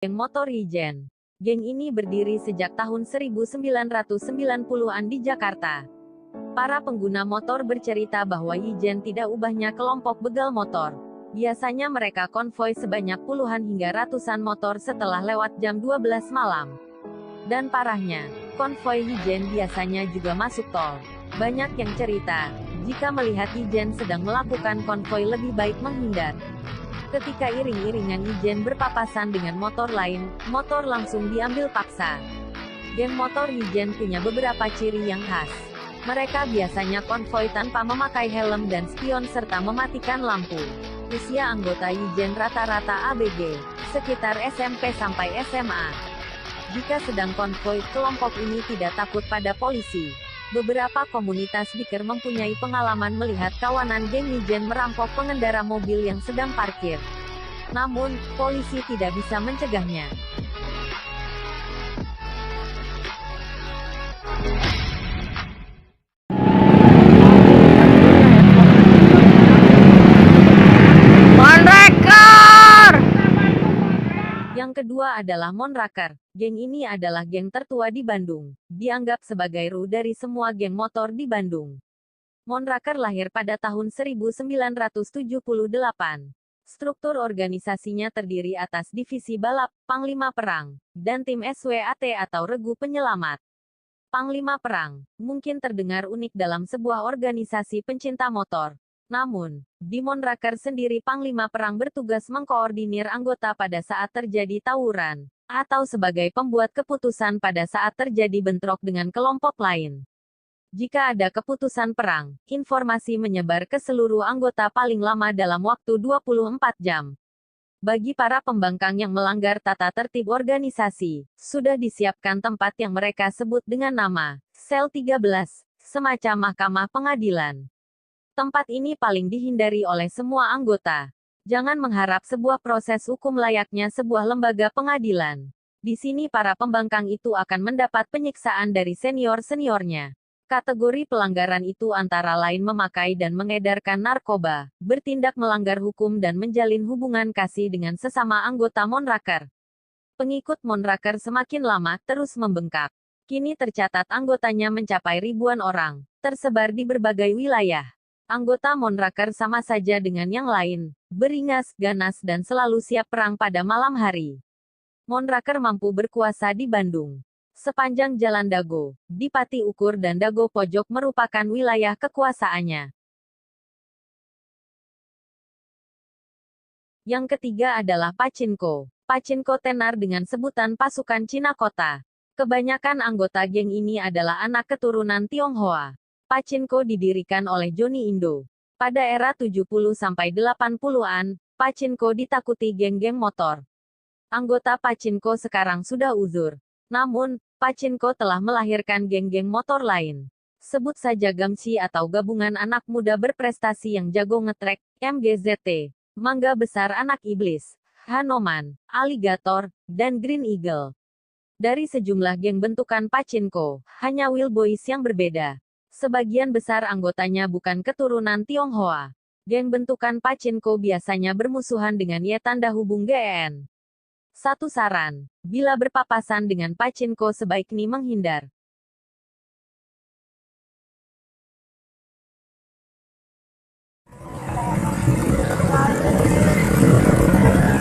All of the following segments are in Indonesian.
Geng Motor Ijen. Geng ini berdiri sejak tahun 1990-an di Jakarta. Para pengguna motor bercerita bahwa Ijen tidak ubahnya kelompok begal motor. Biasanya mereka konvoi sebanyak puluhan hingga ratusan motor setelah lewat jam 12 malam. Dan parahnya, konvoi Ijen biasanya juga masuk tol. Banyak yang cerita, jika melihat Ijen sedang melakukan konvoi lebih baik menghindar. Ketika iring-iringan Ijen berpapasan dengan motor lain, motor langsung diambil paksa. Geng motor Ijen punya beberapa ciri yang khas. Mereka biasanya konvoi tanpa memakai helm dan spion serta mematikan lampu. Usia anggota Ijen rata-rata ABG, sekitar SMP sampai SMA. Jika sedang konvoi, kelompok ini tidak takut pada polisi. Beberapa komunitas biker mempunyai pengalaman melihat kawanan geng Ijen merampok pengendara mobil yang sedang parkir. Namun, polisi tidak bisa mencegahnya. Monraker! Yang kedua adalah Monraker. Geng ini adalah geng tertua di Bandung. Dianggap sebagai ru dari semua geng motor di Bandung. Monraker lahir pada tahun 1978. Struktur organisasinya terdiri atas divisi balap, Panglima Perang, dan tim SWAT atau Regu Penyelamat. Panglima Perang mungkin terdengar unik dalam sebuah organisasi pencinta motor. Namun, di Monraker sendiri Panglima Perang bertugas mengkoordinir anggota pada saat terjadi tawuran, atau sebagai pembuat keputusan pada saat terjadi bentrok dengan kelompok lain. Jika ada keputusan perang, informasi menyebar ke seluruh anggota paling lama dalam waktu 24 jam. Bagi para pembangkang yang melanggar tata tertib organisasi, sudah disiapkan tempat yang mereka sebut dengan nama Sel 13, semacam mahkamah pengadilan. Tempat ini paling dihindari oleh semua anggota. Jangan mengharap sebuah proses hukum layaknya sebuah lembaga pengadilan. Di sini para pembangkang itu akan mendapat penyiksaan dari senior-seniornya. Kategori pelanggaran itu antara lain memakai dan mengedarkan narkoba, bertindak melanggar hukum dan menjalin hubungan kasih dengan sesama anggota Monraker. Pengikut Monraker semakin lama terus membengkak. Kini tercatat anggotanya mencapai ribuan orang, tersebar di berbagai wilayah. Anggota Monraker sama saja dengan yang lain, beringas, ganas dan selalu siap perang pada malam hari. Monraker mampu berkuasa di Bandung. Sepanjang Jalan Dago, di Pati Ukur dan Dago Pojok merupakan wilayah kekuasaannya. Yang ketiga adalah Pachinko. Pachinko tenar dengan sebutan pasukan Cina Kota. Kebanyakan anggota geng ini adalah anak keturunan Tionghoa. Pachinko didirikan oleh Johnny Indo. Pada era 70-80-an, Pachinko ditakuti geng-geng motor. Anggota Pachinko sekarang sudah uzur. Namun, Pachinko telah melahirkan geng-geng motor lain. Sebut saja Gamsi atau Gabungan Anak Muda Berprestasi yang Jago Ngetrek, MGZT, Mangga Besar Anak Iblis, Hanoman, Alligator, dan Green Eagle. Dari sejumlah geng bentukan Pachinko, hanya Will Boys yang berbeda. Sebagian besar anggotanya bukan keturunan Tionghoa. Geng bentukan Pachinko biasanya bermusuhan dengan Y tanda hubung GEN. Satu saran, bila berpapasan dengan Pachinko sebaiknya menghindar.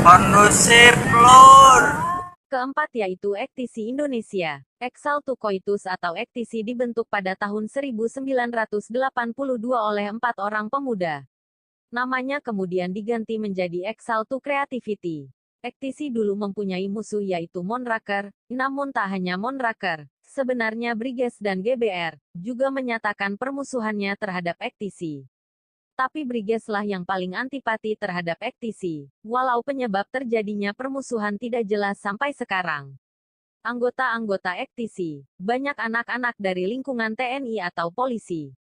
Kondusif lur. Keempat yaitu Ektisi Indonesia. Exaltu Coitus atau Ektisi dibentuk pada tahun 1982 oleh 4 orang pemuda. Namanya kemudian diganti menjadi Exaltu Creativity. Ektisi dulu mempunyai musuh yaitu Monraker, namun tak hanya Monraker, sebenarnya Briges dan GBR, juga menyatakan permusuhannya terhadap Ektisi. Tapi Briges lah yang paling antipati terhadap Ektisi, walau penyebab terjadinya permusuhan tidak jelas sampai sekarang. Anggota-anggota Ektisi, banyak anak-anak dari lingkungan TNI atau polisi.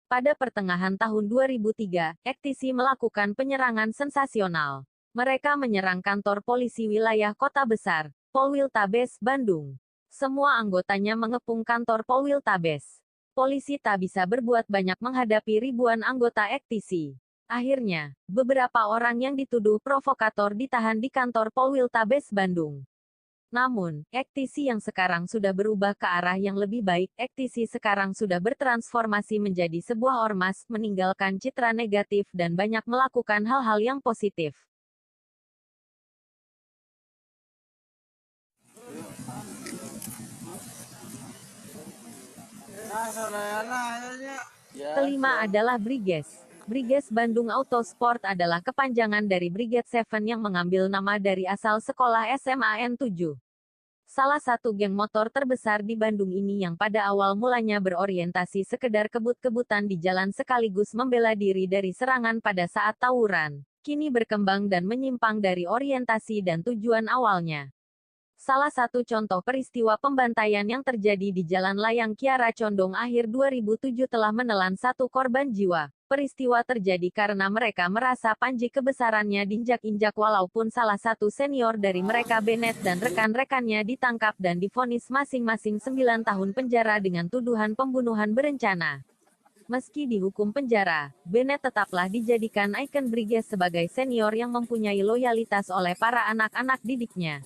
Pada pertengahan tahun 2003, Ektisi melakukan penyerangan sensasional. Mereka menyerang kantor polisi wilayah Kota Besar, Polwiltabes, Bandung. Semua anggotanya mengepung kantor Polwiltabes. Polisi tak bisa berbuat banyak menghadapi ribuan anggota Ektisi. Akhirnya, beberapa orang yang dituduh provokator ditahan di kantor Polwiltabes Bandung. Namun, ektisi yang sekarang sudah berubah ke arah yang lebih baik. Ektisi sekarang sudah bertransformasi menjadi sebuah ormas, meninggalkan citra negatif dan banyak melakukan hal-hal yang positif. Kelima adalah Briges. Briges Bandung Autosport adalah kepanjangan dari Brigade Seven yang mengambil nama dari asal sekolah SMAN 7. Salah satu geng motor terbesar di Bandung ini yang pada awal mulanya berorientasi sekedar kebut-kebutan di jalan sekaligus membela diri dari serangan pada saat tawuran, kini berkembang dan menyimpang dari orientasi dan tujuan awalnya. Salah satu contoh peristiwa pembantaian yang terjadi di Jalan Layang Kiara Condong akhir 2007 telah menelan satu korban jiwa. Peristiwa terjadi karena mereka merasa Panji kebesarannya diinjak-injak walaupun salah satu senior dari mereka Bennett dan rekan-rekannya ditangkap dan divonis masing-masing 9 tahun penjara dengan tuduhan pembunuhan berencana. Meski dihukum penjara, Bennett tetaplah dijadikan ikon Briges sebagai senior yang mempunyai loyalitas oleh para anak-anak didiknya.